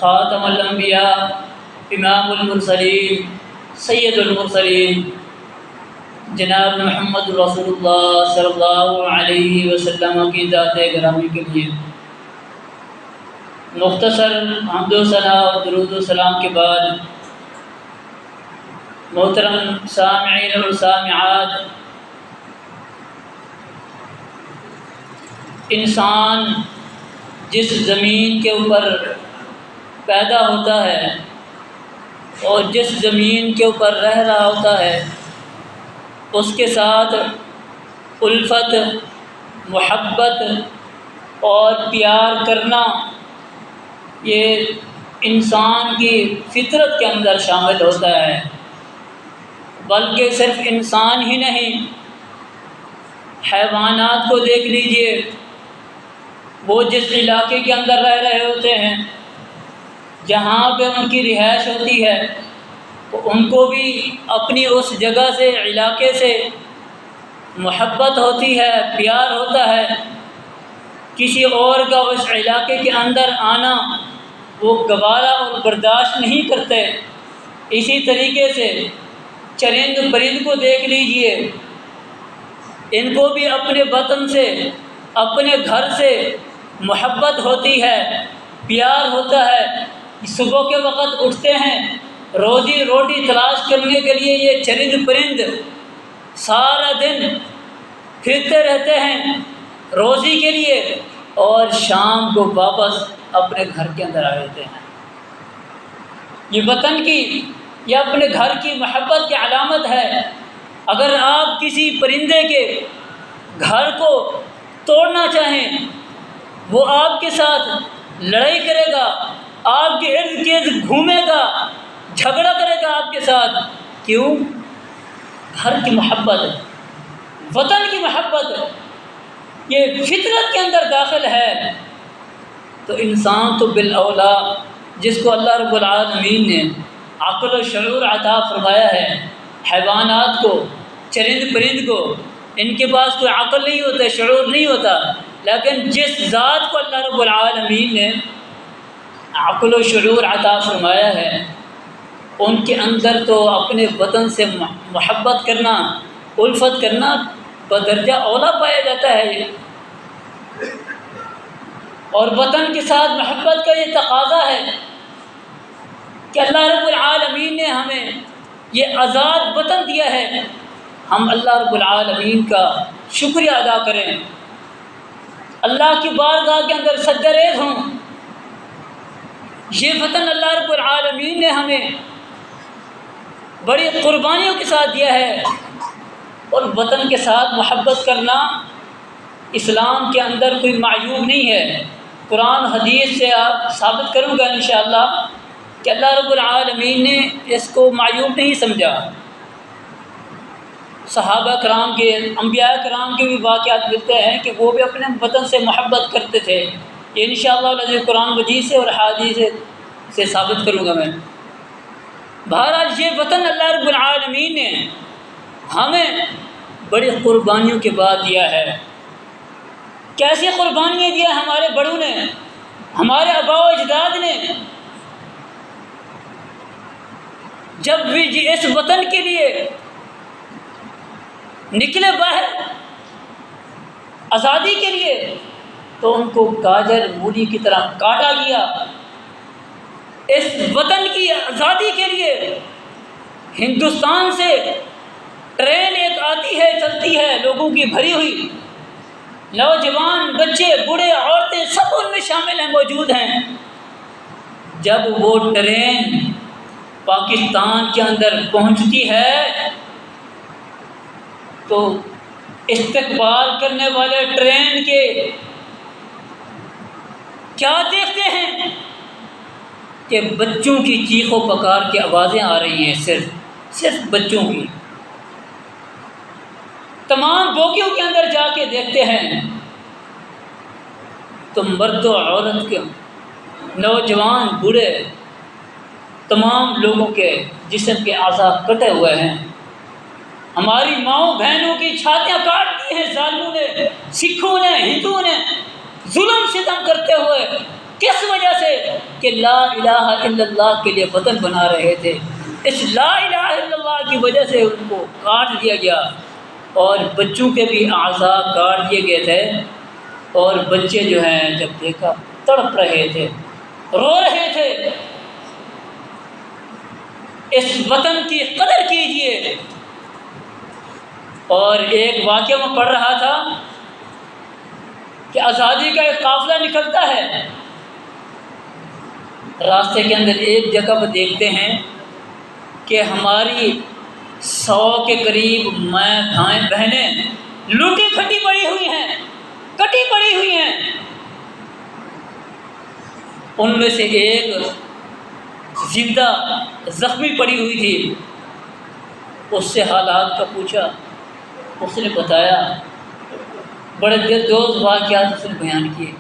خاتم الانبیاء امام المرسلین سید المرسلین جناب محمد رسول اللہ صلی اللہ علیہ وسلم کی ذات گرامی کے لیے مختصر حمد و ثنا اور درود و سلام کے بعد محترم سامعین اور سامعات، انسان جس زمین کے اوپر پیدا ہوتا ہے اور جس زمین کے اوپر رہ رہا ہوتا ہے اس کے ساتھ الفت، محبت اور پیار کرنا یہ انسان کی فطرت کے اندر شامل ہوتا ہے۔ بلکہ صرف انسان ہی نہیں، حیوانات کو دیکھ لیجئے، وہ جس علاقے کے اندر رہ رہے ہوتے ہیں، جہاں پہ ان کی رہائش ہوتی ہے، تو ان کو بھی اپنی اس جگہ سے، علاقے سے محبت ہوتی ہے، پیار ہوتا ہے۔ کسی اور کا اس علاقے کے اندر آنا وہ گوارا اور برداشت نہیں کرتے۔ اسی طریقے سے چرند پرند کو دیکھ لیجئے، ان کو بھی اپنے وطن سے، اپنے گھر سے محبت ہوتی ہے، پیار ہوتا ہے۔ صبح کے وقت اٹھتے ہیں، روزی روٹی تلاش کرنے کے لیے یہ چرند پرند سارا دن پھرتے رہتے ہیں روزی کے لیے، اور شام کو واپس اپنے گھر کے اندر آ جاتے ہیں۔ یہ وطن کی یا اپنے گھر کی محبت کی علامت ہے۔ اگر آپ کسی پرندے کے گھر کو توڑنا چاہیں، وہ آپ کے ساتھ لڑائی کرے گا، آپ کے ارد گرد گھومے گا، جھگڑا کرے گا آپ کے ساتھ۔ کیوں؟ گھر کی محبت، وطن کی محبت یہ فطرت کے اندر داخل ہے۔ تو انسان تو بالاولیٰ، جس کو اللہ رب العالمین نے عقل و شعور عطا فرمایا ہے، حیوانات کو، چرند پرند کو، ان کے پاس کوئی عقل نہیں ہوتا، شعور نہیں ہوتا، لیکن جس ذات کو اللہ رب العالمین نے عقل و شعور عطا فرمایا ہے، ان کے اندر تو اپنے وطن سے محبت کرنا، الفت کرنا بدرجہ اولا پایا جاتا ہے۔ اور وطن کے ساتھ محبت کا یہ تقاضا ہے کہ اللہ رب العالمین نے ہمیں یہ آزاد وطن دیا ہے، ہم اللہ رب العالمین کا شکریہ ادا کریں، اللہ کی بارگاہ کے اندر سجدہ ریز ہوں۔ یہ وطن اللہ رب العالمین نے ہمیں بڑی قربانیوں کے ساتھ دیا ہے، اور وطن کے ساتھ محبت کرنا اسلام کے اندر کوئی معیوب نہیں ہے۔ قرآن حدیث سے آپ ثابت کروں گا انشاءاللہ کہ اللہ رب العالمین نے اس کو معیوب نہیں سمجھا۔ صحابہ کرام کے، انبیاء کرام کے بھی واقعات ملتے ہیں کہ وہ بھی اپنے وطن سے محبت کرتے تھے۔ یہ انشاءاللہ قرآن مجید سے اور حدیث سے ثابت کروں گا میں۔ بہرحال یہ وطن اللہ رب العالمین نے ہمیں بڑی قربانیوں کے بعد دیا ہے۔ کیسی قربانیاں دیا ہمارے بڑوں نے، ہمارے آباء و اجداد نے، جب بھی اس وطن کے لیے نکلے باہر آزادی کے لیے، تو ان کو گاجر مولی کی طرح کاٹا گیا۔ اس وطن کی آزادی کے لیے ہندوستان سے ٹرین ایک آتی ہے، چلتی ہے، لوگوں کی بھری ہوئی، نوجوان، بچے، بوڑھے، عورتیں سب ان میں شامل ہیں، موجود ہیں۔ جب وہ ٹرین پاکستان کے اندر پہنچتی ہے تو استقبال کرنے والے ٹرین کے کیا دیکھتے ہیں کہ بچوں کی چیخ و پکار کی آوازیں آ رہی ہیں، صرف بچوں کی۔ تمام بوگیوں کے اندر جا کے دیکھتے ہیں تو مرد و عورت کے، نوجوان، بوڑھے، تمام لوگوں کے جسم کے اعضاء کٹے ہوئے ہیں۔ ہماری ماؤں بہنوں کی چھاتیاں کاٹ دی ہیں ظالموں نے، سکھوں نے، ہندوؤں نے، ظلم ستم کرتے ہوئے کس وجہ سے؟ کہ لا الہ الا اللہ کے لیے وطن بنا رہے تھے۔ اس لا الہ الا اللہ کی وجہ سے ان کو کاٹ دیا گیا، اور بچوں کے بھی اعضاء کاٹ دیے گئے تھے، اور بچے جو ہیں جب دیکھا تڑپ رہے تھے، رو رہے تھے۔ اس وطن کی قدر کیجئے۔ اور ایک واقعہ میں پڑھ رہا تھا کہ آزادی کا ایک قافلہ نکلتا ہے، راستے کے اندر ایک جگہ پر دیکھتے ہیں کہ ہماری 100 کے قریب مائیں بہنیں لوٹی پھٹی پڑی ہوئی ہیں، کٹی پڑی ہوئی ہیں۔ ان میں سے ایک زندہ زخمی پڑی ہوئی تھی، اس سے حالات کا پوچھا، اس نے بتایا، بڑے دلدوز واقعات اس نے بیان کیے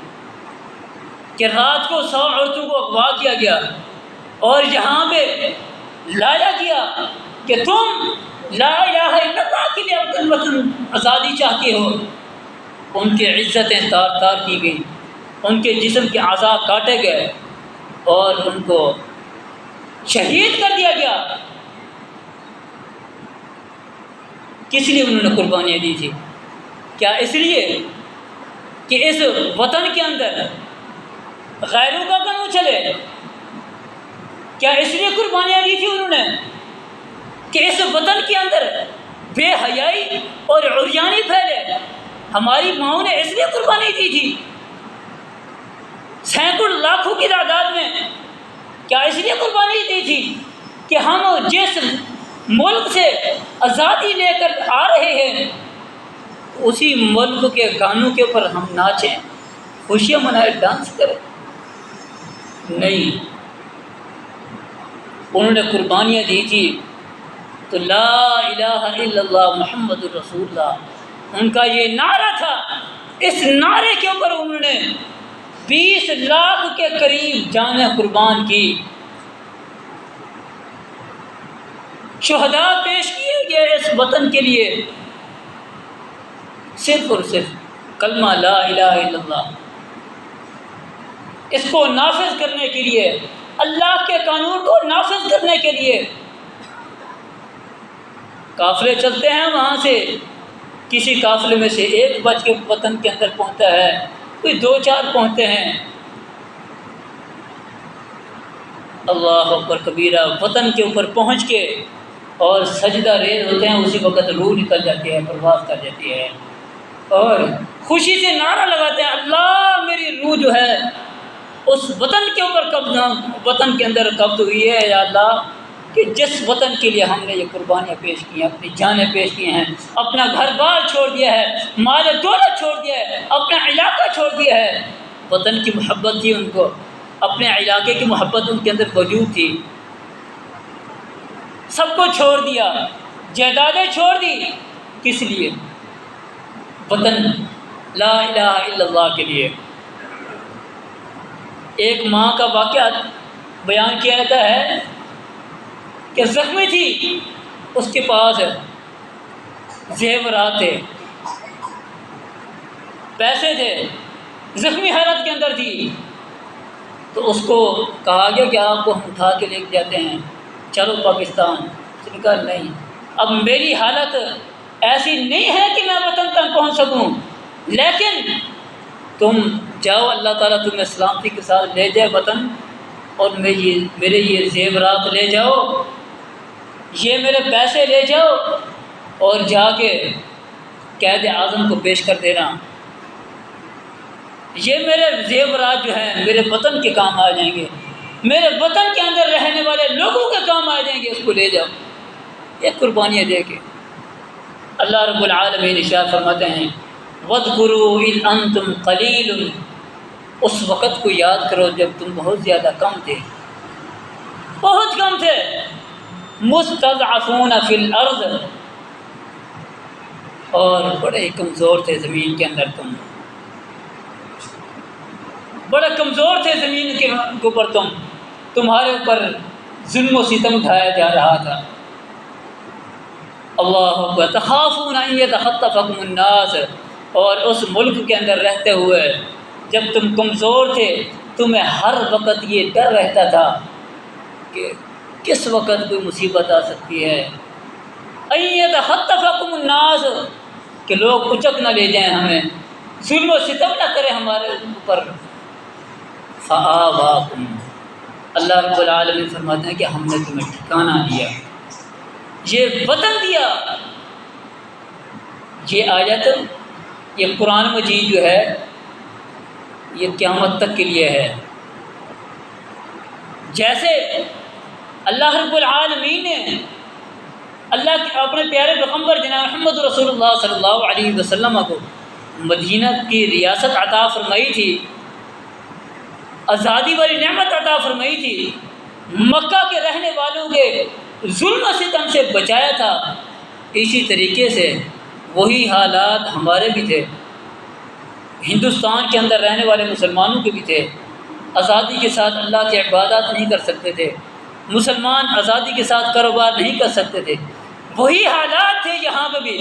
کہ رات کو 100 عورتوں کو اغوا کیا گیا، اور یہاں پہ لایا گیا کہ تم لا الہ الا اللہ کے لیے وطن آزادی چاہتے ہو۔ ان کی عزتیں تار تار کی گئی، ان کے جسم کے اعضاء کاٹے گئے، اور ان کو شہید کر دیا گیا۔ کس لیے انہوں نے قربانیاں دی تھی؟ کیا اس لیے کہ اس وطن کے اندر غیروں کا کام چلے؟ کیا اس لیے قربانیاں دی تھی انہوں نے کہ اس وطن کے اندر بے حیائی اور عریانی پھیلے؟ ہماری ماؤں نے اس لیے قربانی دی تھی سینکڑوں لاکھوں کی تعداد میں؟ کیا اس لیے قربانی دی تھی کہ ہم جس ملک سے آزادی لے کر آ رہے ہیں اسی ملک کے گانوں کے اوپر ہم ناچیں، خوشیاں منائیں، ڈانس کریں؟ نہیں، انہوں نے قربانیاں دی تھی تو لا الہ الا اللہ محمد الرسول اللہ ان کا یہ نعرہ تھا۔ اس نعرے کے اوپر انہوں نے 20 لاکھ کے قریب جانیں قربان کی۔ شہداء پیش کیے گئے اس وطن کے لیے، صرف اور صرف کلمہ لا الہ الا اللہ، اس کو نافذ کرنے کے لیے، اللہ کے قانون کو نافذ کرنے کے لیے۔ قافلے چلتے ہیں، وہاں سے کسی قافلے میں سے ایک بچ کے وطن کے اندر پہنچتا ہے، کوئی 2-4 پہنچتے ہیں، اللہ اکبر کبیرہ، وطن کے اوپر پہنچ کے اور سجدہ ریز ہوتے ہیں، اسی وقت روح نکل جاتی ہے، پرواز کر جاتی ہے، اور خوشی سے نعرہ لگاتے ہیں، اللہ میری روح جو ہے اس وطن کے اوپر وطن کے اندر قبض ہوئی ہے، یا اللہ کہ جس وطن کے لیے ہم نے یہ قربانیاں پیش کی ہیں، اپنی جانیں پیش کی ہیں، اپنا گھر بار چھوڑ دیا ہے، مال دولت چھوڑ دیا ہے، اپنا علاقہ چھوڑ دیا ہے۔ وطن کی محبت تھی ان کو، اپنے علاقے کی محبت ان کے اندر موجود تھی، سب کو چھوڑ دیا، جائیدادیں چھوڑ دی، کس لیے؟ وطن لا الہ الا اللہ کے لیے۔ ایک ماں کا واقعہ بیان کیا جاتا ہے کہ زخمی تھی، اس کے پاس زیورات تھے، پیسے تھے، زخمی حالت کے اندر تھی، تو اس کو کہا گیا کہ آپ کو ہم اٹھا کے لے کے جاتے ہیں، چلو پاکستان۔ اس نے کہا نہیں، اب میری حالت ایسی نہیں ہے کہ میں وطن تک پہنچ سکوں، لیکن تم جاؤ، اللہ تعالیٰ تمہیں سلامتی کے ساتھ لے جائے وطن، اور میرے یہ زیورات لے جاؤ، یہ میرے پیسے لے جاؤ، اور جا کے قائد اعظم کو پیش کر دینا، یہ میرے زیورات جو ہیں میرے وطن کے کام آ جائیں گے، میرے وطن کے اندر رہنے والے لوگوں کے کام آ جائیں گے، اس کو لے جاؤ۔ یہ قربانیاں دے کے اللہ رب العالمین ارشاد فرماتے ہیں وَاذْكُرُوا إِذْ أَنْتُمْ قَلِيلٌ، اس وقت کو یاد کرو جب تم بہت زیادہ کم تھے، بہت کم تھے، مستضعفون فی الارض، اور بڑے کمزور تھے زمین کے اندر، تم بڑے کمزور تھے زمین کے اوپر، تمہارے اوپر ظلم و ستم ڈھایا جا رہا تھا۔ اللہ اکبر، تخافون ان یتخطفکم الناس، اور اس ملک کے اندر رہتے ہوئے جب تم کمزور تھے، تمہیں ہر وقت یہ ڈر رہتا تھا کہ کس وقت کوئی مصیبت آ سکتی ہے، ایتخطفکم الناس، کہ لوگ اچک نہ لے جائیں ہمیں، ظلم و ستم نہ کریں ہمارے اوپر۔ فآواکم، اللہ رب العالمین فرماتے ہیں کہ ہم نے تمہیں ٹھکانہ دیا، یہ وطن دیا۔ یہ آیت، یہ قرآن مجید جو ہے یہ قیامت تک کے لیے ہے۔ جیسے اللہ رب العالمین نے اللہ کے اپنے پیارے پیغمبر جناب محمد رسول اللہ صلی اللہ علیہ وسلم کو مدینہ کی ریاست عطا فرمائی تھی، آزادی والی نعمت عطا فرمائی تھی، مکہ کے رہنے والوں کے ظلم و ستم سے بچایا تھا، اسی طریقے سے وہی حالات ہمارے بھی تھے، ہندوستان کے اندر رہنے والے مسلمانوں کے بھی تھے۔ آزادی کے ساتھ اللہ کی عبادات نہیں کر سکتے تھے، مسلمان آزادی کے ساتھ کاروبار نہیں کر سکتے تھے، وہی حالات تھے یہاں پہ بھی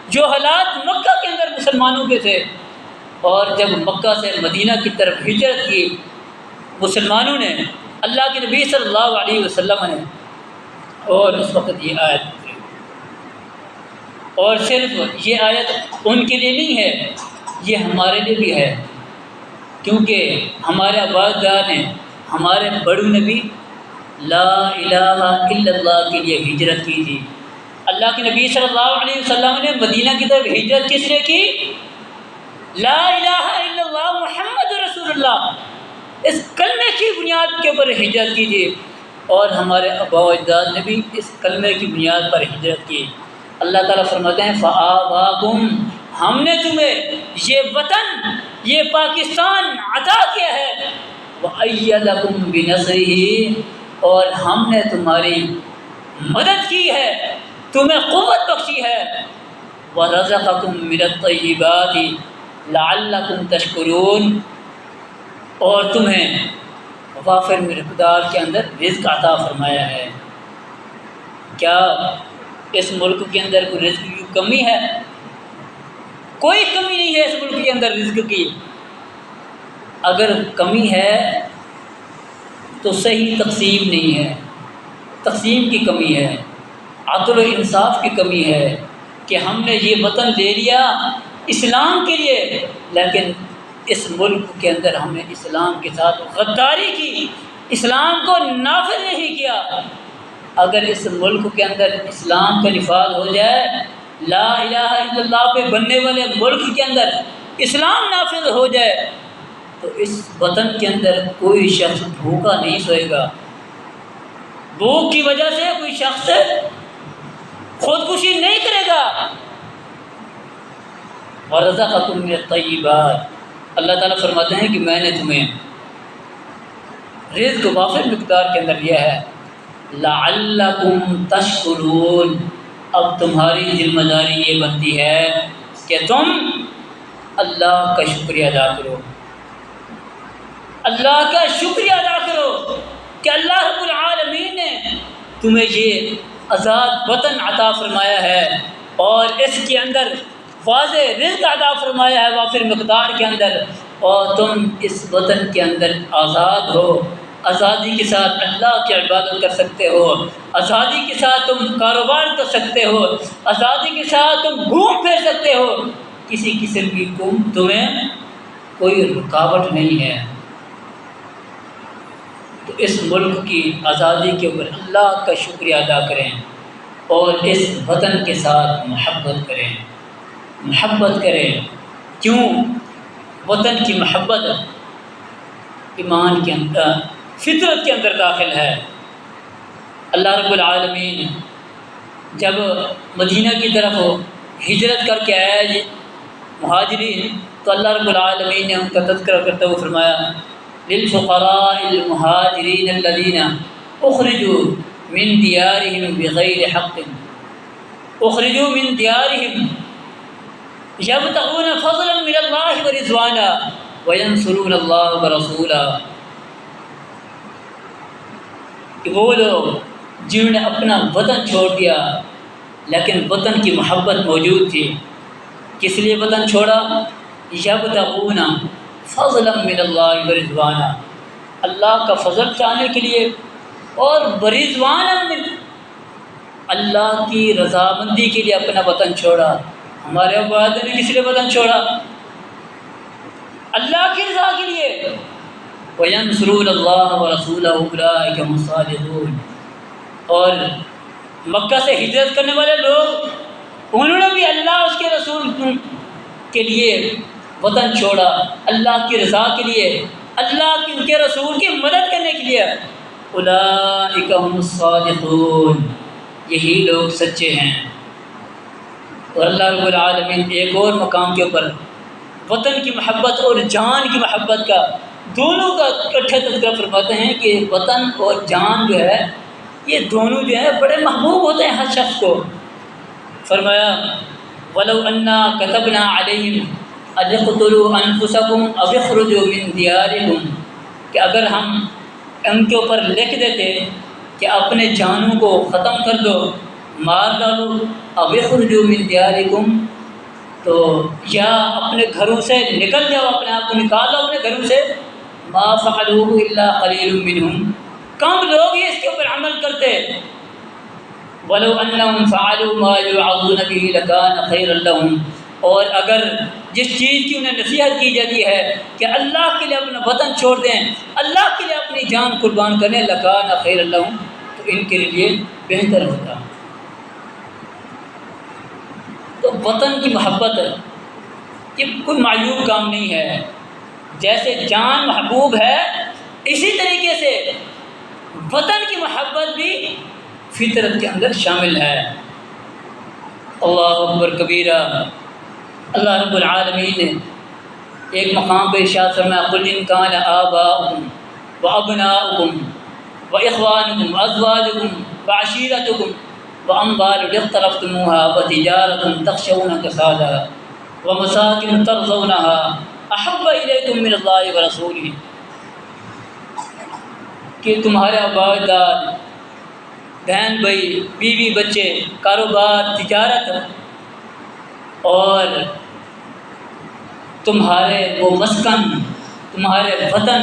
جو حالات مکہ کے اندر مسلمانوں کے تھے۔ اور جب مکہ سے مدینہ کی طرف ہجرت کی مسلمانوں نے، اللہ کے نبی صلی اللہ علیہ وسلم نے، اور اس وقت یہ آیت اتری۔ اور صرف یہ آیت ان کے لیے نہیں ہے، یہ ہمارے لیے بھی ہے، کیونکہ ہمارے والدین نے، ہمارے بڑوں نے بھی لا الہ الا اللہ کے لیے ہجرت کی تھی۔ اللہ کے نبی صلی اللہ علیہ وسلم نے مدینہ کی طرف ہجرت کس لیے کی؟ لا الہ الا اللہ محمد رسول اللہ، اس کلمے کی بنیاد کے اوپر ہجرت کی تھی، اور ہمارے آباء و اجداد نے بھی اس کلمے کی بنیاد پر ہجرت کی۔ اللہ تعالیٰ فرماتے ہیں فآواکم، ہم نے تمہیں یہ وطن، یہ پاکستان عطا کیا ہے، وأیدکم بنصرہ، اور ہم نے تمہاری مدد کی ہے، تمہیں قوت بخشی ہے، ورزقکم من الطیبات لعلکم تشکرون، اور تمہیں وافر مقدار کے اندر رزق عطا فرمایا ہے۔ کیا اس ملک کے اندر کوئی رزق کی کمی ہے؟ کوئی کمی نہیں ہے اس ملک کے اندر رزق کی۔ اگر کمی ہے تو صحیح تقسیم نہیں ہے، تقسیم کی کمی ہے، عدل و انصاف کی کمی ہے کہ ہم نے یہ وطن لے لیا اسلام کے لیے، لیکن اس ملک کے اندر ہم نے اسلام کے ساتھ غداری کی، اسلام کو نافذ نہیں کیا۔ اگر اس ملک کے اندر اسلام کا نفاذ ہو جائے، لا الہ الا اللہ پہ بننے والے ملک کے اندر اسلام نافذ ہو جائے، تو اس وطن کے اندر کوئی شخص بھوکا نہیں سوئے گا، بھوک کی وجہ سے کوئی شخص خودکشی نہیں کرے گا۔ وَرَزَقَكُم مِّنَ الطَّيِّبَاتِ، اللہ تعالیٰ فرماتے ہیں کہ میں نے تمہیں رزق وافر مقدار کے اندر دیا ہے، لَعَلَّكُمْ تَشْكُرُونَ، اب تمہاری ذمہ داری یہ بنتی ہے کہ تم اللہ کا شکریہ ادا کرو، اللہ کا شکریہ ادا کرو کہ اللہ رب العالمین نے تمہیں یہ آزاد وطن عطا فرمایا ہے، اور اس کے اندر واضح رزق عطا فرمایا ہے وافر مقدار کے اندر، اور تم اس وطن کے اندر آزاد ہو، آزادی کے ساتھ اللہ کی عبادت کر سکتے ہو، آزادی کے ساتھ تم کاروبار کر سکتے ہو، آزادی کے ساتھ تم گھوم پھر سکتے ہو، کسی قسم کی تمہیں کوئی رکاوٹ نہیں ہے۔ تو اس ملک کی آزادی کے اوپر اللہ کا شکریہ ادا کریں، اور اس وطن کے ساتھ محبت کریں، محبت کریں۔ کیوں؟ وطن کی محبت ایمان کے اندر، فطرت کے اندر داخل ہے۔ اللہ رب العالمین جب مدینہ کی طرف ہجرت کر کے آئے مہاجرین، تو اللہ رب العالمین نے ان کا تذکرہ کرتے ہوئے فرمایا للفقراء المہاجرین الذین اخرجوا من دیارہم بغیر حق، اخرجوا من دیارہم یبتغون فضلا من اللہ ورضوانا وینصرون اللہ ورسولہ، کہ وہ لوگ جنہوں نے اپنا وطن چھوڑ دیا لیکن وطن کی محبت موجود تھی۔ کس لیے وطن چھوڑا؟ یبتغون فضلا من اللہ ورضوانا، اللہ کا فضل چاہنے کے لیے اور برضوان من اللہ کی رضامندی کے لیے اپنا وطن چھوڑا۔ ہمارے ابواد نے کس لیے وطن چھوڑا؟ اللہ کی رضا کے لیے۔ وَيَنْصُرُونَ اللَّهَ وَرَسُولَهُ أُولَٰئِكَ هُمُ الصَّادِقُونَ، اور مکہ سے ہجرت کرنے والے لوگ انہوں نے بھی اللہ اس کے رسول کے لیے وطن چھوڑا، اللہ کی رضا کے لیے، اللہ کی ان کے رسول کی مدد کرنے کے لیے۔ اولئک هم الصادقون، یہی لوگ سچے ہیں۔ اور اللہ رب العالمین ایک اور مقام کے اوپر وطن کی محبت اور جان کی محبت کا دونوں کا اکٹھے تذکرہ فرماتے ہیں کہ وطن اور جان جو ہے یہ دونوں جو ہے بڑے محبوب ہوتے ہیں ہر شخص کو۔ فرمایا وَلَوْ أَنَّا كَتَبْنَا عَلَيْهِمْ أَنِ اقْتُلُوا أَنفُسَكُمْ أَوْ اخْرُجُوا مِنْ دِيَارِكُمْ، کہ اگر ہم ان کے اوپر لکھ دیتے کہ اپنے جانوں کو ختم کر دو، مار ڈالو، أَوْ اخْرُجُوا مِنْ دِيَارِكُمْ، تو یا اپنے گھروں سے نکل جاؤ، اپنے آپ کو نکال لو اپنے گھروں سے، مَا فَعَلُوهُ إِلَّا قَلِيلٌ مِّنْهُمْ، کم لوگ ہی اس کے اوپر عمل کرتے۔ وَلَوْ أَنَّهُمْ فَعَلُوا مَا يُوعَظُونَ بِهِ لَكَانَ خَيْرًا لَهُمْ، اور اگر جس چیز کی انہیں نصیحت کی جاتی ہے کہ اللہ کے لیے اپنا وطن چھوڑ دیں، اللہ کے لیے اپنی جان قربان کریں، لَكَانَ خَيْرًا لَهُمْ، تو ان کے لیے بہتر ہوتا۔ تو وطن کی محبت یہ کوئی معیوب کام نہیں ہے، جیسے جان محبوب ہے اسی طریقے سے وطن کی محبت بھی فطرت کے اندر شامل ہے۔ اللہ اکبر کبیرہ۔ اللہ رب العالمین نے ایک مقام پہ ارشاد فرمایا قُلْ إِنْ كَانَ آبَاؤُكُمْ وَأَبْنَاؤُكُمْ وَإِخْوَانُكُمْ وَأَزْوَاجُكُمْ وَعَشِيرَتُكُمْ وَأَمْوَالٌ اقْتَرَفْتُمُوهَا وَتِجَارَةٌ تَخْشَوْنَ كَسَادَهَا وَمَسَاكِنُ تَرْضَوْنَهَا أَحَبَّ إِلَيْكُم مِّنَ اللَّهِ وَرَسُولِهِ، کہ تمہارے آباء اجداد، بہن بھائی، بیوی بچے، کاروبار، تجارت اور تمہارے وہ مسکن، تمہارے وطن،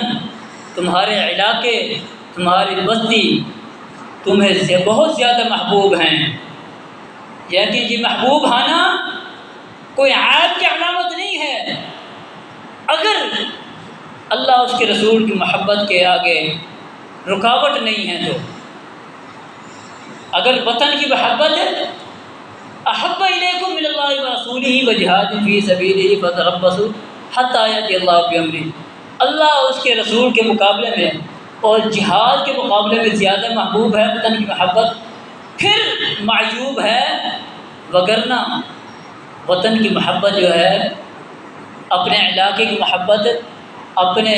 تمہارے علاقے، تمہاری بستی تمہیں سے بہت زیادہ محبوب ہیں۔ یعنی یہ محبوب ہونا کوئی عیب کی علامت نہیں ہے، اگر اللہ اس کے رسول کی محبت کے آگے رکاوٹ نہیں ہے تو۔ اگر وطن کی محبت ہے احب الیکم من اللہ ورسولہ وجہاد فی سبیلہ فتربصوا حتی یأتی اللہ بامرہ، اللہ اس کے رسول کے مقابلے میں اور جہاد کے مقابلے میں زیادہ محبوب ہے وطن کی محبت، پھر معیوب ہے، وگرنہ وطن کی محبت جو ہے، اپنے علاقے کی محبت، اپنے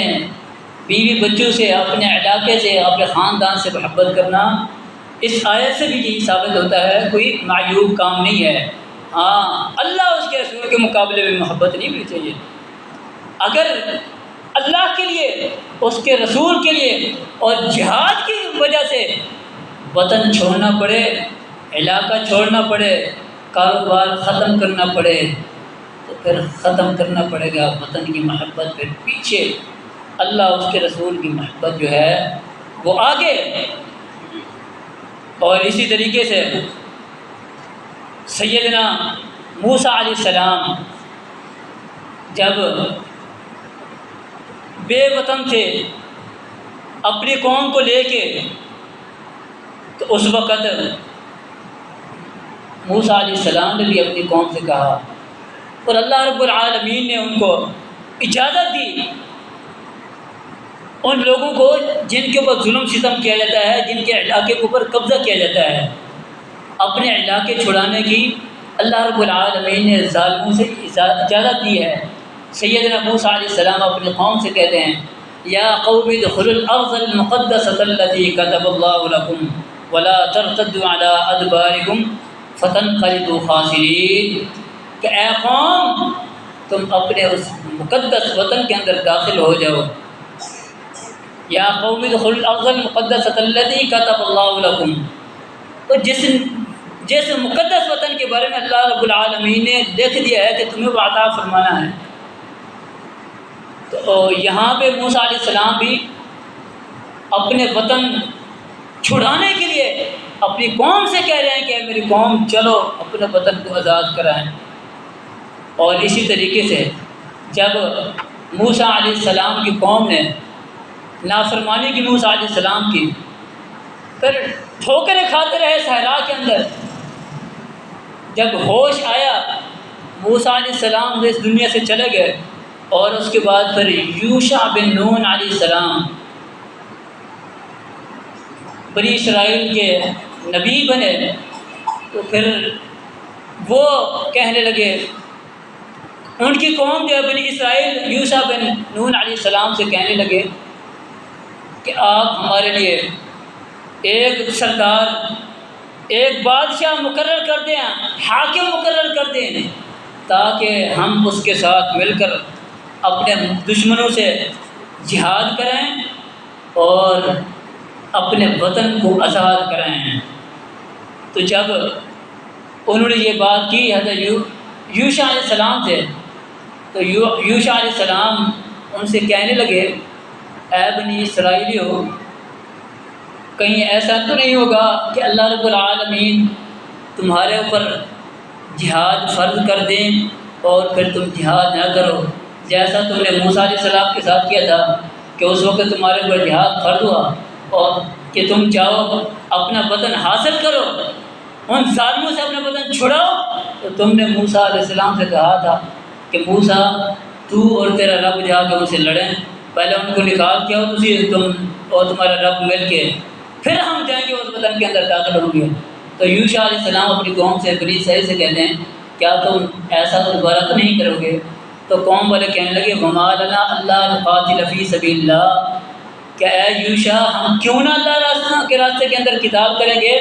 بیوی بچوں سے، اپنے علاقے سے، اپنے خاندان سے محبت کرنا، اس آیت سے بھی یہی ثابت ہوتا ہے کوئی معیوب کام نہیں ہے۔ ہاں، اللہ اس کے رسول کے مقابلے میں محبت نہیں ہونی چاہیے۔ اگر اللہ کے لیے، اس کے رسول کے لیے اور جہاد کی وجہ سے وطن چھوڑنا پڑے، علاقہ چھوڑنا پڑے، کاروبار ختم کرنا پڑے، تو پھر ختم کرنا پڑے گا وطن کی محبت، پھر پیچھے اللہ اس کے رسول کی محبت جو ہے وہ آگے۔ اور اسی طریقے سے سیدنا موسیٰ علیہ السلام جب بے وطن تھے اپنی قوم کو لے کے، تو اس وقت موسیٰ علیہ السلام نے بھی اپنی قوم سے کہا، اور اللہ رب العالمین نے ان کو اجازت دی، ان لوگوں کو جن کے اوپر ظلم ستم کیا جاتا ہے، جن کے علاقے کے اوپر قبضہ کیا جاتا ہے، اپنے علاقے چھڑانے کی اللہ رب العالمین نے ظالموں سے اجازت دی ہے۔ سیدنا موسیٰ علیہ السلام اپنی قوم سے کہتے ہیں یا قوم ادخلوا الارض المقدسۃ التي كتب الله لكم ولا ترتدوا على ادباركم فتنقلبوا خاسرین، کہ اے قوم تم اپنے اس مقدس وطن کے اندر داخل ہو جاؤ۔ یا قوم ادخلوا الارض المقدسۃ التي كتب الله لكم، تو جس مقدس وطن کے بارے میں اللہ رب العالمین نے لکھ دیا ہے کہ تمہیں وہ عطا فرمانا ہے، تو یہاں پہ موسیٰ علیہ السلام بھی اپنے وطن چھڑانے کے لیے اپنی قوم سے کہہ رہے ہیں کہ میری قوم چلو اپنے وطن کو آزاد کرائیں۔ اور اسی طریقے سے جب موسیٰ علیہ السلام کی قوم نے نافرمانی کی موسیٰ علیہ السلام کی، پھر ٹھوکریں کھاتے رہے صحرا کے اندر، جب ہوش آیا موسیٰ علیہ السلام اس دنیا سے چلے گئے، اور اس کے بعد پھر یوشع بن نون علیہ السلام بنی اسرائیل کے نبی بنے، تو پھر وہ کہنے لگے، ان کی قوم جو ہے بنی اسرائیل یوشع بن نون علیہ السلام سے کہنے لگے کہ آپ ہمارے لیے ایک سردار، ایک بادشاہ مقرر کر دیں، حاکم مقرر کر دیں، تاکہ ہم اس کے ساتھ مل کر اپنے دشمنوں سے جہاد کریں اور اپنے وطن کو آزاد کریں۔ تو جب انہوں نے یہ بات کی حضرت یوشع علیہ السلام سے، تو یوشع علیہ السلام ان سے کہنے لگے، اے بنی اسرائیلیو، کہیں ایسا تو نہیں ہوگا کہ اللہ رب العالمین تمہارے اوپر جہاد فرض کر دیں اور پھر تم جہاد نہ کرو، جیسا تم نے موسیٰ علیہ السلام کے ساتھ کیا تھا کہ اس وقت تمہارے اوپر جہاد فرض ہوا اور کہ تم چاہو اپنا وطن حاصل کرو، ان ظالموں سے اپنا وطن چھڑاؤ۔ تو تم نے موسیٰ علیہ السلام سے کہا تھا کہ موسیٰ تو اور تیرا رب جا کے ان سے لڑیں، پہلے ان کو نکال کے آؤ تم اور تمہارا رب مل کے، پھر ہم جائیں گے اس وطن کے اندر داخل ہوں گے۔ تو یوشع علیہ السلام اپنی قوم سے بنی اسرائیل سے کہتے ہیں، کیا تم ایسا دوبارہ تو نہیں کرو گے؟ تو قوم والے کہنے لگے، وَمَا لَنَا أَلَّا نُقَاتِلَ فِي سَبِيلِ اللَّهِ، کہ اے یوشع ہم کیوں نہ اللہ کے راستے کے اندر قتال کریں گے؟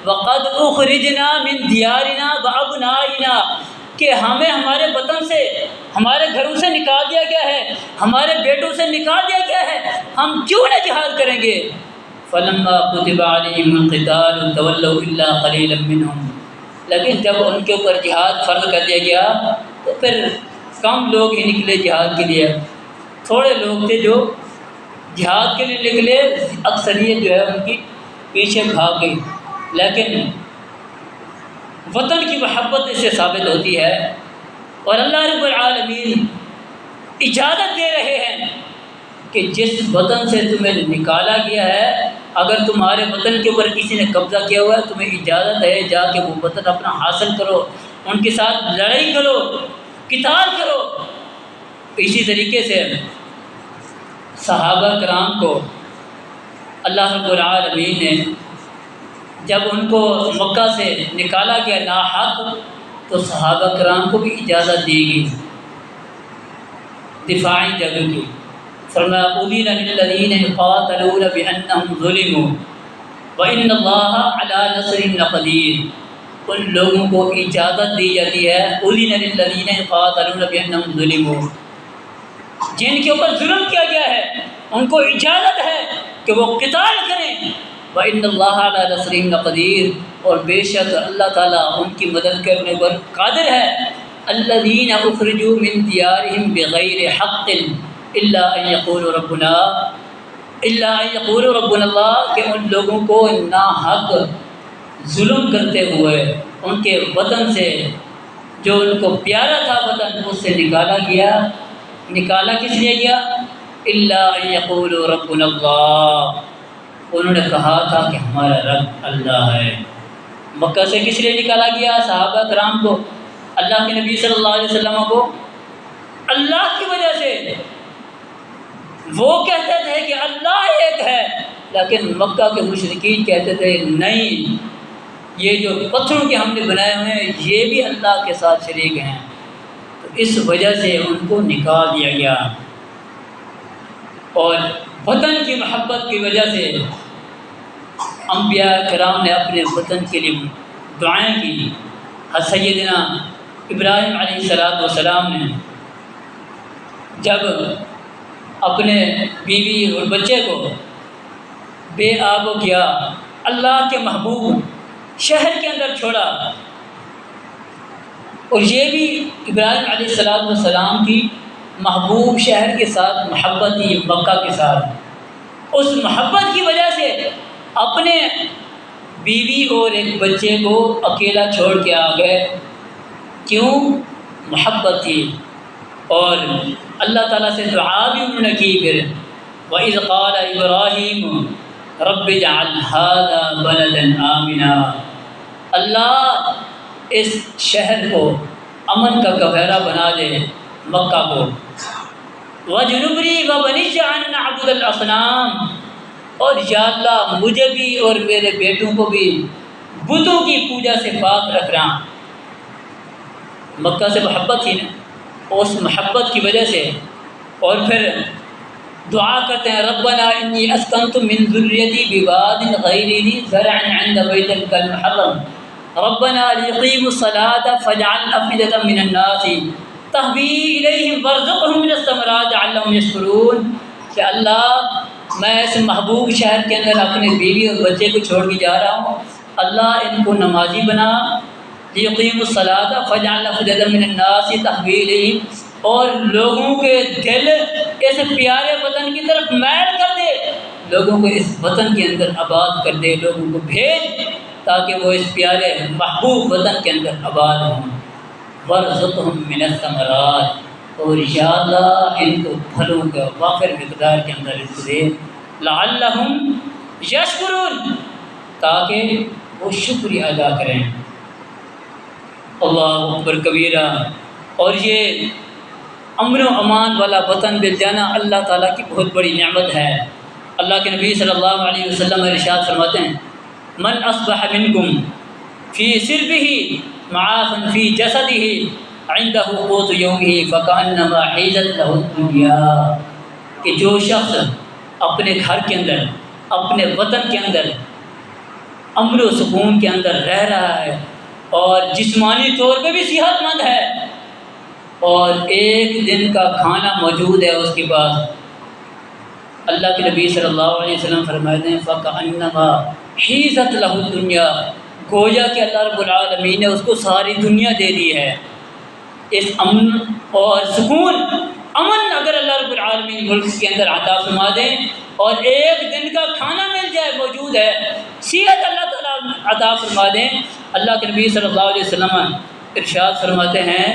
وَقَدْ أُخْرِجْنَا مِنْ دِيَارِنَا وَأَبْنَائِنَا، کہ ہمیں ہمارے وطن سے، ہمارے گھروں سے نکال دیا گیا ہے، ہمارے بیٹوں سے نکال دیا گیا ہے، ہم کیوں نہ جہاد کریں گے؟ فَلَمَّا كُتِبَ عَلَيْهِمُ الْقِتَالُ تَوَلَّوْا إِلَّا قَلِيلًا مِّنْهُمْ، لیکن جب ان کے اوپر جہاد فرض کر دیا گیا تو پھر کم لوگ ہی نکلے جہاد کے لیے، تھوڑے لوگ تھے جو جہاد کے لیے نکلے، اکثریت جو ہے ان کی پیچھے بھاگ گئی۔ لیکن وطن کی محبت اس سے ثابت ہوتی ہے، اور اللہ رب العالمین اجازت دے رہے ہیں کہ جس وطن سے تمہیں نکالا گیا ہے، اگر تمہارے وطن کے اوپر کسی نے قبضہ کیا ہوا ہے، تمہیں اجازت ہے جا کے وہ وطن اپنا حاصل کرو، ان کے ساتھ لڑائی کرو، قتال کرو۔ اسی طریقے سے صحابہ کرام کو اللہ رب العالمین نے جب ان کو مکہ سے نکالا گیا ناحق، تو صحابہ کرام کو بھی اجازت دی گئی دفاعی جنگ کی۔ فرمایا أُذِنَ لِلَّذِينَ يُقَاتَلُونَ بِأَنَّهُمْ ظُلِمُوا وَإِنَّ اللَّهَ عَلَىٰ نَصْرِهِمْ لَقَدِيرٌ، ان لوگوں کو اجازت دی جاتی ہے، أُذِنَ لِلَّذِينَ يُقَاتَلُونَ بِأَنَّهُمْ ظُلِمُوا، جن کے اوپر ظلم کیا گیا ہے ان کو اجازت ہے کہ وہ قتال کریں، وَإِنَّ اللَّهَ عَلَىٰ نَصْرِهِمْ لَقَدِيرٌ، اور بے شک اللہ تعالیٰ ان کی مدد کرنے پر قادر ہے۔ الَّذِينَ أُخْرِجُوا مِنْ دِيَارِهِمْ بِغَيْرِ حَقٍّ إِلَّا أَن يَقُولُوا رَبُّنَا اللَّهُ، کہ ان لوگوں کو ناحق ظلم کرتے ہوئے ان کے وطن سے، جو ان کو پیارا تھا وطن، اس سے نکالا گیا۔ نکالا کس لیے گیا؟ إِلَّا أَن يَقُولُوا رَبُّنَا اللَّهُ، انہوں نے کہا تھا کہ ہمارا رب اللہ ہے۔ مکہ سے کس لیے نکالا گیا؟ صحابہ کرام کو، اللہ کے نبی صلی اللہ علیہ وسلم کو اللہ کی وجہ سے۔ وہ کہتے تھے کہ اللہ ایک ہے، لیکن مکہ کے مشرکین کہتے تھے نہیں، یہ جو پتھروں کے ہم نے بنائے ہوئے ہیں یہ بھی اللہ کے ساتھ شریک ہیں۔ تو اس وجہ سے ان کو نکال دیا گیا، اور وطن کی محبت کی وجہ سے انبیاء کرام نے اپنے وطن کے لیے دعائیں کی۔ سیدنا ابراہیم علیہ السلام نے جب اپنے بیوی اور بچے کو بے آب و کیا، اللہ کے محبوب شہر کے اندر چھوڑا، اور یہ بھی ابراہیم علیہ السلام کی محبوب شہر کے ساتھ محبت تھی، مکہ کے ساتھ۔ اس محبت کی وجہ سے اپنے بیوی اور ایک بچے کو اکیلا چھوڑ کے آ گئے. کیوں؟ محبت تھی. اور اللہ تعالیٰ سے دعا بھی انہوں نے کی. پھر وَإِذْ قَالَ إِبْرَاهِيمُ رَبِّ اجْعَلْ هَٰذَا بَلَدًا آمِنًا، اللہ اس شہر کو امن کا گہوارہ بنا دے، مکہ کو. وَاجْنُبْنِي وَبَنِيَّ أَن نَّعْبُدَ الْأَصْنَامَ، اور یا اللہ مجھے بھی اور میرے بیٹوں کو بھی بتوں کی پوجا سے پاک رکھنا. مکہ سے محبت تھی نا، اس محبت کی وجہ سے. اور پھر دعا کرتے ہیں ربنا انی اسکنت من ذریتی بواد غیر ذی زرع عند بیتک المحرم ربنا لیقیموا الصلاة فاجعل افئدة من الناس تهوی الیہم وارزقهم من الثمرات لعلهم یشکرون. کہ اللہ میں اس محبوب شہر کے اندر اپنے بیوی اور بچے کو چھوڑ کے جا رہا ہوں، اللہ ان کو نمازی بنا. لیقیموا الصلاة فاجعل افئدة من الناس تهوی الیہم، اور لوگوں کے دل اس پیارے وطن کی طرف میل کر دے، لوگوں کو اس وطن کے اندر آباد کر دے، لوگوں کو بھیج تاکہ وہ اس پیارے محبوب وطن کے اندر آباد ہوں. وارزقهم من الثمرات، اور یا اللہ ان کو پھلوں کا وافر مقدار کے اندر ان کو دے. لعلہم یشکرون، تاکہ وہ شکریہ ادا کریں. اللہ اکبر کبیرہ. اور یہ امن و امان والا وطن مل جانا اللہ تعالیٰ کی بہت بڑی نعمت ہے. اللہ کے نبی صلی اللہ علیہ وسلم ارشاد فرماتے ہیں من اصبح منکم فی سربہ معافا فی جسدہ عنده قوت یومہ فکأنما حیزت لہ الدنیا. کہ جو شخص اپنے گھر کے اندر، اپنے وطن کے اندر امن و سکون کے اندر رہ رہا ہے اور جسمانی طور پہ بھی صحت مند ہے اور ایک دن کا کھانا موجود ہے اس کے پاس، اللہ کے نبی صلی اللہ علیہ وسلم فرماتے ہیں فَكَأَنَّمَا حِيزَتْ لَهُ الدُّنْيَا، گویا کہ اللہ رب العالمین نے اس کو ساری دنیا دے دی ہے. اس امن اور سکون، امن اگر اللہ رب العالمین ملک کے اندر عطا فرما دیں اور ایک دن کا کھانا مل جائے موجود ہے، صحت اللہ تعالیٰ عطا فرما دیں، اللہ کے نبی صلی اللہ علیہ وسلم ارشاد فرماتے ہیں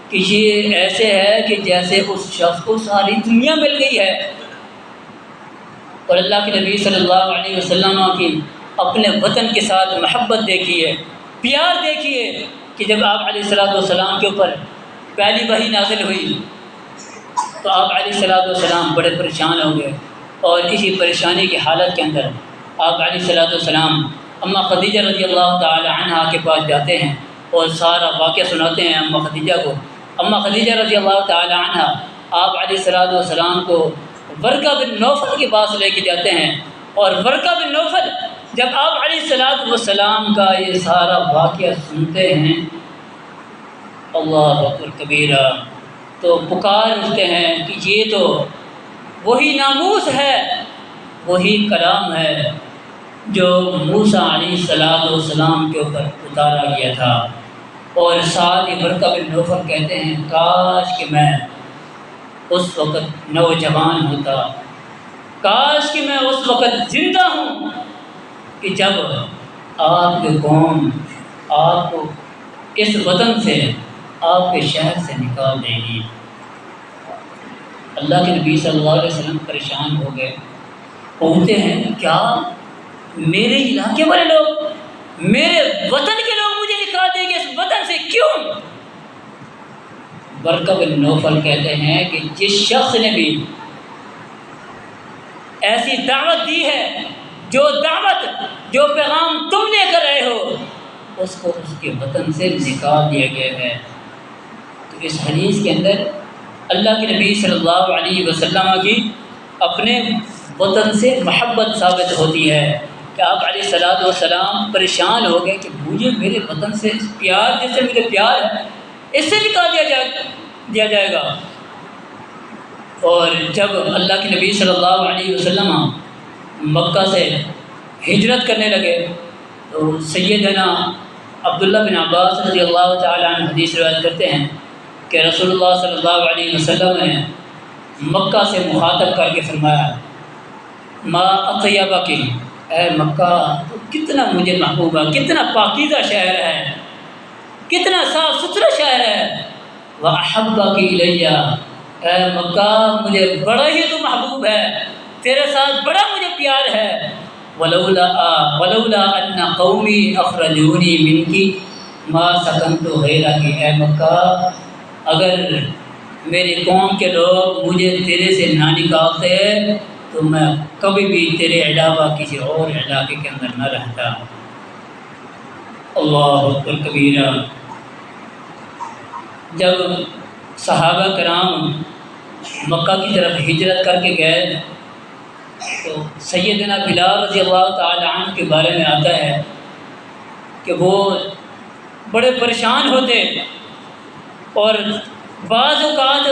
کہ یہ ایسے ہے کہ جیسے اس شخص کو ساری دنیا مل گئی ہے. اور اللہ کے نبی صلی اللہ علیہ وسلم کی اپنے وطن کے ساتھ محبت دیکھیے، پیار دیکھیے کہ جب آپ علیہ الصلوۃ والسلام کے اوپر پہلی وحی نازل ہوئی تو آپ علیہ الصلوۃ والسلام بڑے پریشان ہو گئے، اور اسی پریشانی کی حالت کے اندر آپ علیہ الصلوۃ والسلام اماں خدیجہ رضی اللہ تعالی عنہا کے پاس جاتے ہیں اور سارا واقعہ سناتے ہیں اماں خدیجہ کو. اماں خدیجہ رضی اللہ تعالی عنہا آپ علیہ الصلوۃ والسلام کو ورقہ بن نوفل کے پاس لے کے جاتے ہیں، اور ورقہ بن نوفل جب آپ علیہ الصلوۃ والسلام کا یہ سارا واقعہ سنتے ہیں اللہ اکبر کبیرہ، تو پکار اٹھتے ہیں کہ یہ تو وہی ناموس ہے، وہی کلام ہے جو موسیٰ علیہ الصلوۃ والسلام کے اوپر اتارا گیا تھا. اور ساتھ ہی ورقہ بن نوفل کہتے ہیں کاش کہ میں اس وقت نوجوان ہوتا، کاش کہ میں اس وقت زندہ ہوں کہ جب آپ کی قوم آپ کو اس وطن سے، آپ کے شہر سے نکال دے گی. اللہ کے نبی صلی اللہ علیہ وسلم پریشان ہو گئے، پوچھتے ہیں کیا میرے علاقے والے لوگ، میرے وطن کے لوگ مجھے نکال دیں گے اس وطن سے، کیوں؟ ورقہ بن نوفل کہتے ہیں کہ جس شخص نے بھی ایسی دعوت دی ہے، جو دعوت، جو پیغام تم لے کر رہے ہو، اس کو اس کے وطن سے نکال دیا گیا ہے. تو اس حدیث کے اندر اللہ کے نبی صلی اللہ علیہ وسلم کی اپنے وطن سے محبت ثابت ہوتی ہے کہ آپ علیہ الصلوۃ والسلام پریشان ہو گئے کہ مجھے میرے وطن سے اس پیار جیسے مجھے پیار ہے اس سے نکال دیا جائے گا. اور جب اللہ کے نبی صلی اللہ علیہ وسلم مکہ سے ہجرت کرنے لگے تو سیدنا عبداللہ بن عباس رضی اللہ تعالی عنہ حدیث روایت کرتے ہیں کہ رسول اللہ صلی اللہ علیہ وسلم نے مکہ سے مخاطب کر کے فرمایا ما اطیبک، اے مکہ تو کتنا مجھے محبوب ہے، کتنا پاکیزہ شہر ہے، کتنا صاف ستھرا شہر ہے۔ وَأَحَبَّكِ إِلَيَّ، اے مکہ مجھے بڑا ہی تو محبوب ہے، تیرے ساتھ بڑا مجھے پیار ہے۔ وَلَوْلَا أَنَّ قَوْمِي أَخْرَجُونِي مِنْكِ مَا سَكَنْتُ غَيْرَكِ، اے مکہ اگر میری قوم کے لوگ مجھے تیرے سے نہ نکالتے تو میں کبھی بھی تیرے علاوہ کسی اور علاقے کے اندر نہ رہتا۔ اللہ اکبر کبیرہ۔ جب صحابہ کرام مکہ کی طرف ہجرت کر کے گئے تو سیدنا بلال رضی اللہ تعالی عنہ کے بارے میں آتا ہے کہ وہ بڑے پریشان ہوتے اور بعض اوقات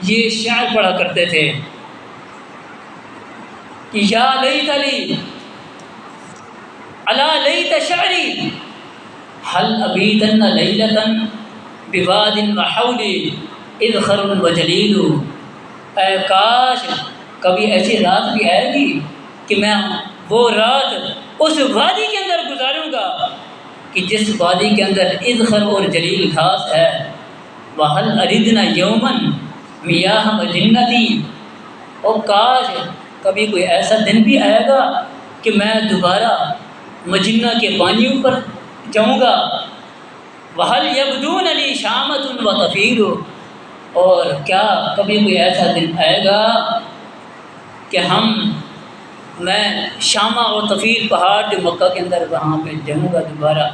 یہ شعر پڑھا کرتے تھے کہ یا لیت لی الا لیت شعری هل ابیتن لیلتا بواد وحولی اذخر وجلیل، اے کاش کبھی ایسی رات بھی آئے گی کہ میں وہ رات اس وادی کے اندر گزاروں گا کہ جس وادی کے اندر اذخر اور جلیل گھاس ہے۔ وَهَلْ أَرِدْنَا يَوْمًا مِيَاهَ مَجِنَّتِي، اور کاش کبھی کوئی ایسا دن بھی آئے گا کہ میں دوبارہ مجنہ کے پانیوں پر جاؤں گا۔ وَهَلْ يَبْدُونَ لِي شَامَةٌ وَطَفِيلُ، اور کیا کبھی کوئی ایسا دن آئے گا کہ میں شامہ اور طفیل پہاڑ جو مکہ کے اندر وہاں پہ جاؤں گا، دوبارہ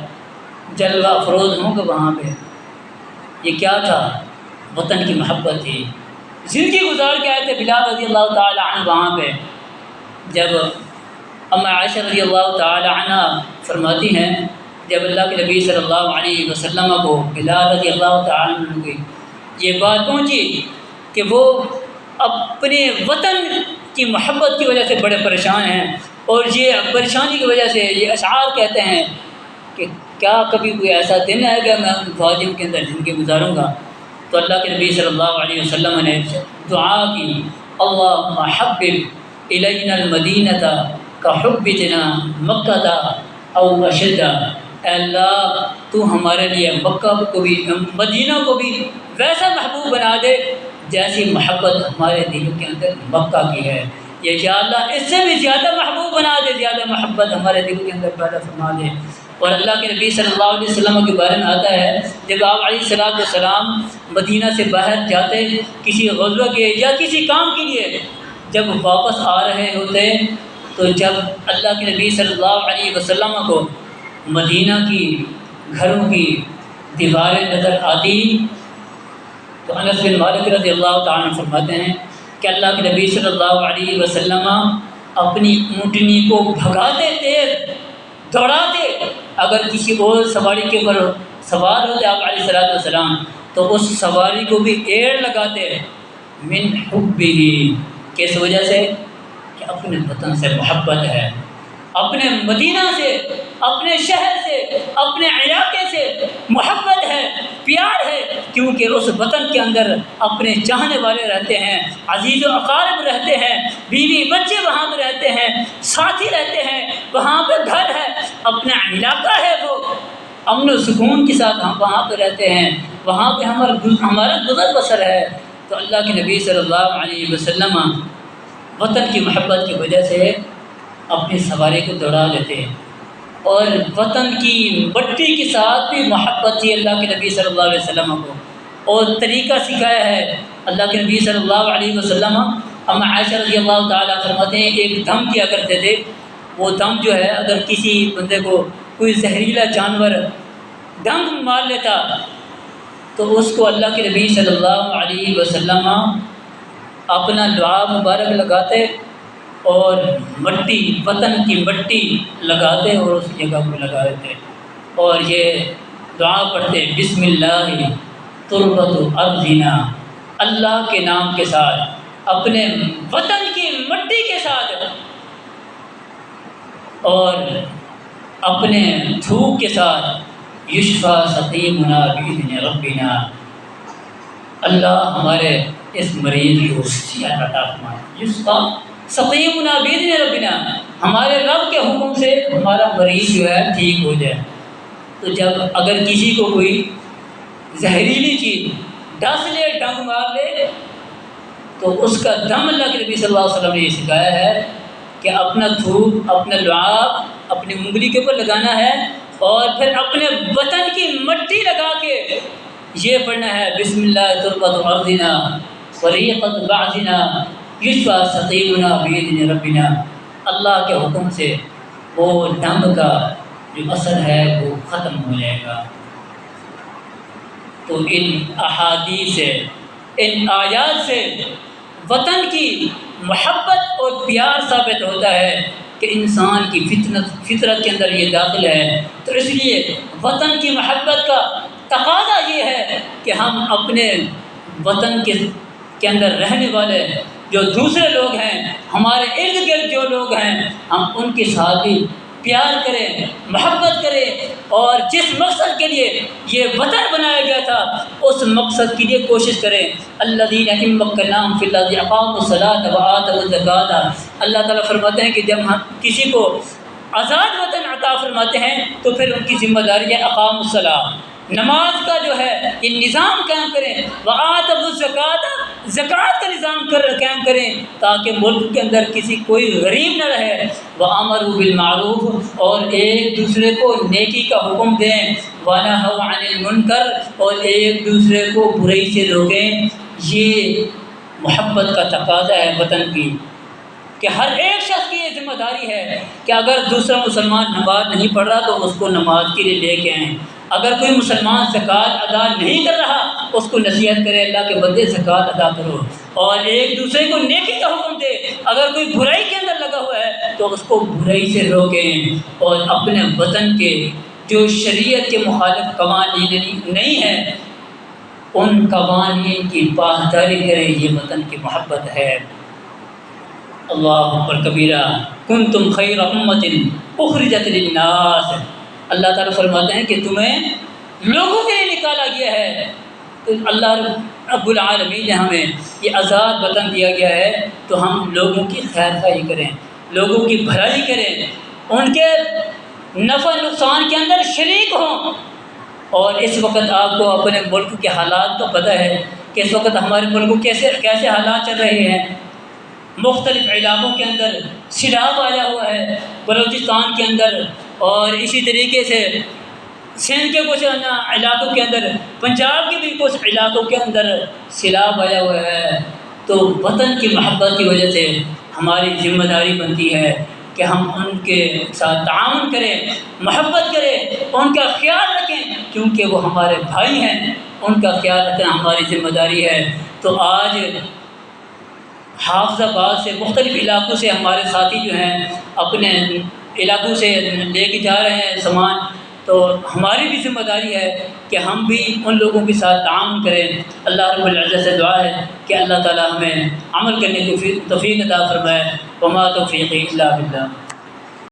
جلوہ افروز ہوں گا وہاں پہ۔ یہ کیا تھا؟ وطن کی محبت تھی۔ زندگی گزار کے آئے تھے بلال رضی اللہ تعالی عنہ وہاں پہ۔ جب اما عائشہ رضی اللہ تعالی عنہ فرماتی ہیں جب اللہ کے نبی صلی اللہ علیہ وسلم کو بلال رضی اللہ تعالی عنہ کی یہ بات پہنچی کہ وہ اپنے وطن کی محبت کی وجہ سے بڑے پریشان ہیں، اور یہ پریشانی کی وجہ سے یہ اشعار کہتے ہیں کہ کیا کبھی کوئی ایسا دن آئے گا میں ان وادیوں کے اندر زندگی گزاروں گا۔ تو اللہ کے نبی صلی اللہ علیہ وسلم نے دعا کی، اللہم حبب الینا المدینۃ کحبتنا مکۃ او اشد، اے اللہ تو ہمارے لیے مکہ کو بھی مدینہ کو بھی ویسا محبوب بنا دے جیسی محبت ہمارے دلوں کے اندر مکہ کی ہے، یا اللہ اس سے بھی زیادہ محبوب بنا دے، زیادہ محبت ہمارے دلوں کے اندر پیدا فرما دے۔ اور اللہ کے نبی صلی اللہ علیہ وسلم کے بارے میں آتا ہے جب آپ علیہ السلام مدینہ سے باہر جاتے کسی غزوہ کے یا کسی کام کے لیے، جب واپس آ رہے ہوتے تو جب اللہ کے نبی صلی اللہ علیہ وسلم کو مدینہ کی گھروں کی دیواریں نظر آتی تو انس بن مالک رضی اللہ تعالیٰ عنہ فرماتے ہیں کہ اللہ کے نبی صلی اللہ علیہ وسلم اپنی اونٹنی کو بھگاتے تیز دوڑاتے، اگر کسی اور سواری کے اوپر سوار ہوتے آپ علیہ السلام تو اس سواری کو بھی ایڑ لگاتے، من حبہ، کس وجہ سے کہ اپنے وطن سے محبت ہے، اپنے مدینہ سے، اپنے شہر سے، اپنے علاقے سے محبت ہے، پیار ہے، کیونکہ اس وطن کے اندر اپنے چاہنے والے رہتے ہیں، عزیز و اقارب رہتے ہیں، بیوی بچے وہاں پہ رہتے ہیں، ساتھی رہتے ہیں، وہاں پہ گھر ہے، اپنا علاقہ ہے، وہ امن و سکون کے ساتھ ہم وہاں پہ رہتے ہیں، وہاں پہ ہمارا گزر بسر ہے۔ تو اللہ کے نبی صلی اللہ علیہ وسلم وطن کی محبت کی وجہ سے اپنی سواری کو دوڑا لیتے ہیں، اور وطن کی مٹی کے ساتھ بھی محبت تھی اللہ کے نبی صلی اللہ علیہ وسلم کو، اور طریقہ سکھایا ہے اللہ کے نبی صلی اللہ علیہ وسلم۔ ہم عائشہ رضی اللہ تعالیٰ فرماتے ہیں ایک دم کیا کرتے تھے، وہ دم جو ہے اگر کسی بندے کو کوئی زہریلا جانور ڈنگ مار لیتا تو اس کو اللہ کے نبی صلی اللہ علیہ وسلم اپنا لعاب مبارک لگاتے اور مٹی، وطن کی مٹی لگاتے اور اس جگہ کو لگا دیتے، اور یہ دعا پڑھتے، بسم اللہ تربت ارضنا، اللہ کے نام کے ساتھ، اپنے وطن کی مٹی کے ساتھ اور اپنے تھوک کے ساتھ، یشفا سقیمنا باذن ربنا، اللہ ہمارے اس مریض کو صحت عطا فرمائے۔ یشفا سقیمنا بإذن ربنا، ہمارے رب کے حکم سے ہمارا مریض جو ہے ٹھیک ہو جائے۔ تو جب اگر کسی کو کوئی زہریلی چیز ڈس لے، ڈنگ مار لے، تو اس کا دم اللہ کے نبی صلی اللہ علیہ وسلم نے یہ سکھایا ہے کہ اپنا تھوک، اپنا لعاب اپنی انگلی کے اوپر لگانا ہے، اور پھر اپنے وطن کی مٹی لگا کے یہ پڑھنا ہے بسم اللہ تربت ارضنا وریقت بعضنا یشفى سقیمنا بإذن ربنا۔ اللہ کے حکم سے وہ دم کا جو اثر ہے وہ ختم ہو جائے گا۔ تو ان احادیث سے، ان آیات سے وطن کی محبت اور پیار ثابت ہوتا ہے کہ انسان کی فطرت کے اندر یہ داخل ہے۔ تو اس لیے وطن کی محبت کا تقاضا یہ ہے کہ ہم اپنے وطن کے اندر رہنے والے جو دوسرے لوگ ہیں، ہمارے ارد گرد جو لوگ ہیں، ہم ان کے ساتھ بھی پیار کریں، محبت کریں، اور جس مقصد کے لیے یہ وطن بنایا گیا تھا اس مقصد کے لیے کوشش کریں۔ الذین ان مکناہم فی الارض اقاموا الصلاۃ وآتوا الزکاۃ۔ اللہ تعالیٰ فرماتے ہیں کہ جب ہم کسی کو آزاد وطن عطا فرماتے ہیں تو پھر ان کی ذمہ داری ہے اقاموا الصلاۃ، نماز کا جو ہے یہ نظام قائم کریں، وآتوا الزکاۃ، زکوٰۃ کا نظام قائم کریں تاکہ ملک کے اندر کوئی غریب نہ رہے، وامروا بالمعروف، اور ایک دوسرے کو نیکی کا حکم دیں، ونہوا عن المنکر، اور ایک دوسرے کو برائی سے روکیں۔ یہ محبت کا تقاضا ہے وطن کی، کہ ہر ایک شخص کی یہ ذمہ داری ہے کہ اگر دوسرا مسلمان نماز نہیں پڑھ رہا تو اس کو نماز کے لیے لے کے آئیں، اگر کوئی مسلمان زکوٰۃ ادا نہیں کر رہا اس کو نصیحت کرے، اللہ کے بندے زکوٰۃ ادا کرو، اور ایک دوسرے کو نیکی کا حکم دے۔ اگر کوئی برائی کے اندر لگا ہوا ہے تو اس کو برائی سے روکیں، اور اپنے وطن کے جو شریعت کے مخالف قوانین نہیں ہیں ان قوانین کی پاسداری کریں۔ یہ وطن کی محبت ہے۔ اللہ اکبر کبیرہ، کنتم خیر امۃ اخرجت للناس۔ اللہ تعالیٰ فرماتے ہیں کہ تمہیں لوگوں کے لیے نکالا گیا ہے۔ تو اللہ رب العالمین نے ہمیں یہ آزاد وطن دیا گیا ہے تو ہم لوگوں کی خیر خواہی کریں، لوگوں کی بھلائی کریں، ان کے نفع نقصان کے اندر شریک ہوں۔ اور اس وقت آپ کو اپنے ملک کے حالات کا پتہ ہے کہ اس وقت ہمارے ملک کو کیسے حالات چل رہے ہیں۔ مختلف علاقوں کے اندر سیلاب آیا ہوا ہے، بلوچستان کے اندر، اور اسی طریقے سے سندھ کے کچھ علاقوں کے اندر، پنجاب کے بھی کچھ علاقوں کے اندر سیلاب آیا ہوا ہے۔ تو وطن کی محبت کی وجہ سے ہماری ذمہ داری بنتی ہے کہ ہم ان کے ساتھ تعاون کریں، محبت کریں، ان کا خیال رکھیں، کیونکہ وہ ہمارے بھائی ہیں، ان کا خیال رکھنا ہماری ذمہ داری ہے۔ تو آج حافظ آباد سے، مختلف علاقوں سے ہمارے ساتھی جو ہیں اپنے علاقوں سے لے کے جا رہے ہیں سامان، تو ہماری بھی ذمہ داری ہے کہ ہم بھی ان لوگوں کے ساتھ تعاون کریں۔ اللہ رب العزت سے دعا ہے کہ اللہ تعالی ہمیں عمل کرنے کی توفیق عطا فرمائے۔ وما توفیقی الا باللہ۔